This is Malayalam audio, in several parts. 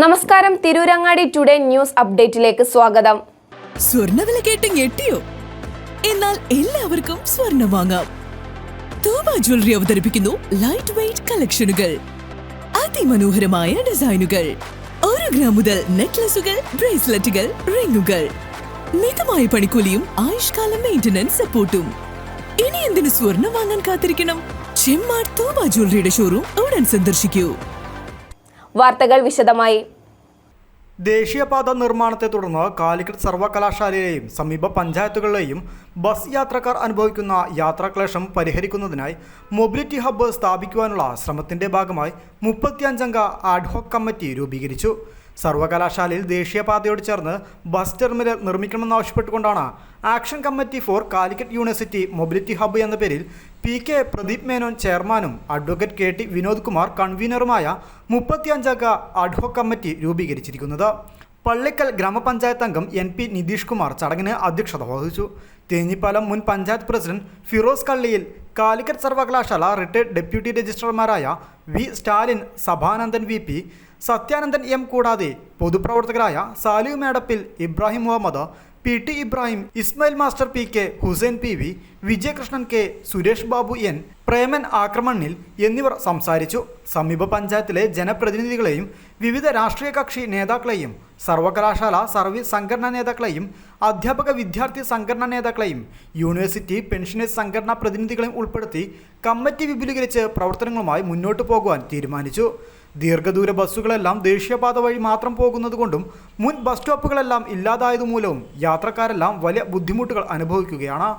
നമസ്കാരം, തിരൂരങ്ങാടി ടുഡേ ന്യൂസ് അപ്ഡേറ്റിലേക്ക് സ്വാഗതം. സ്വർണ്ണവില കേട്ട് ഞെട്ടിയോ? എന്നാൽ എല്ലാവർക്കും സ്വർണ്ണം വാങ്ങാം. തൂബ ജ്വല്ലറി അവതരിപ്പിക്കുന്നു ലൈറ്റ് വെയ്റ്റ് കളക്ഷനുകൾ, അതിമനോഹരമായ ഡിസൈനുകൾ, 1 ഗ്രാം മുതൽ നെക്ലസുകൾ, ബ്രേസ്ലെറ്റുകൾ, റിങ്ങുകൾ, മിതമായ പണിക്കൂലിയും ആയുഷ്കാല മെയിന്റനൻസ് സപ്പോർട്ടും. ഇനി എന്തിനു സ്വർണ്ണം വാങ്ങാൻ കാത്തിരിക്കണം? ചെമ്മാട് തൂബ ജ്വല്ലറിയുടെ ഷോറൂം ഉടൻ സന്ദർശിക്കൂ. വാർത്തകൾ വിശദമായി. ദേശീയപാത നിർമ്മാണത്തെ തുടർന്ന് കാലിക്കറ്റ് സർവകലാശാലയിലെയും സമീപ പഞ്ചായത്തുകളിലെയും ബസ് യാത്രക്കാർ അനുഭവിക്കുന്ന യാത്രാക്ലേശം പരിഹരിക്കുന്നതിനായി മൊബിലിറ്റി ഹബ്ബ് സ്ഥാപിക്കുവാനുള്ള ശ്രമത്തിന്റെ ഭാഗമായി 35-അംഗ ആഡ്ഹോക് കമ്മിറ്റി രൂപീകരിച്ചു. സർവകലാശാലയിൽ ദേശീയപാതയോട് ചേർന്ന് ബസ് ടെർമിനൽ നിർമ്മിക്കണമെന്നാവശ്യപ്പെട്ടുകൊണ്ടാണ് action committee for Calicut university mobility hub എന്ന പേരിൽ PK പ്രദീപ് മേനോൻ ചെയർമാനും അഡ്വക്കേറ്റ് KT വിനോദ് കുമാർ കൺവീനറുമായ 35-അംഗ അഡ്ഹോക് കമ്മിറ്റി രൂപീകരിച്ചിരിക്കുന്നത്. പള്ളിക്കൽ ഗ്രാമപഞ്ചായത്ത് അംഗം NP നിതീഷ് കുമാർ ചടങ്ങിന് അധ്യക്ഷത വഹിച്ചു. തേഞ്ഞിപ്പാലം മുൻ പഞ്ചായത്ത് പ്രസിഡന്റ് ഫിറോസ് കള്ളിയിൽ, കാലിക്കറ്റ് സർവകലാശാല റിട്ടയർഡ് ഡെപ്യൂട്ടി രജിസ്ട്രാർമാരായ V Stalin, Sabhanandan VP, Sathyanandan M കൂടാതെ പൊതുപ്രവർത്തകരായ Salih Medappil, Ibrahim Muhammad, PT Ibrahim, Ismail master PK, Hussain PV, Vijayakrishnan K, Suresh Babu N, Preman ആക്രമണിൽ എന്നിവർ സംസാരിച്ചു. സമീപ പഞ്ചായത്തിലെ ജനപ്രതിനിധികളെയും വിവിധ രാഷ്ട്രീയ കക്ഷി നേതാക്കളെയും സർവകലാശാല സർവീസ് സംഘടനാ നേതാക്കളെയും അധ്യാപക വിദ്യാർത്ഥി സംഘടനാ നേതാക്കളെയും യൂണിവേഴ്സിറ്റി പെൻഷനേഴ്സ് സംഘടനാ പ്രതിനിധികളെയും ഉൾപ്പെടുത്തി കമ്മിറ്റി വിപുലീകരിച്ച് പ്രവർത്തനങ്ങളുമായി മുന്നോട്ട് പോകുവാൻ തീരുമാനിച്ചു. ദീർഘദൂര ബസ്സുകളെല്ലാം ദേശീയപാത വഴി മാത്രം പോകുന്നതുകൊണ്ടും മുൻ ബസ് സ്റ്റോപ്പുകളെല്ലാം ഇല്ലാതായതുമൂലവും യാത്രക്കാരെല്ലാം വലിയ ബുദ്ധിമുട്ടുകൾ അനുഭവിക്കുകയാണ്.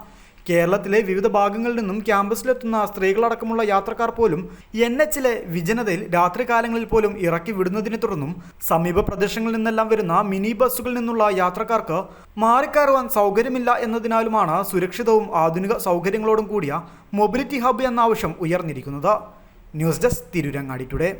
കേരളത്തിലെ വിവിധ ഭാഗങ്ങളിൽ നിന്നും ക്യാമ്പസിലെത്തുന്ന സ്ത്രീകളടക്കമുള്ള യാത്രക്കാർ പോലും NHലെ വിജനതയിൽ രാത്രികാലങ്ങളിൽ പോലും ഇറക്കി വിടുന്നതിനെ തുടർന്നും സമീപ പ്രദേശങ്ങളിൽ നിന്നെല്ലാം വരുന്ന മിനി ബസ്സുകളിൽ നിന്നുള്ള യാത്രക്കാർക്ക് മാറിക്കയറുവാൻ സൗകര്യമില്ല എന്നതിനാലുമാണ് സുരക്ഷിതവും ആധുനിക സൗകര്യങ്ങളോടും കൂടിയ മൊബിലിറ്റി ഹബ്ബ് എന്ന ആവശ്യം ഉയർന്നിരിക്കുന്നത്. News desk, Tirurangadi today.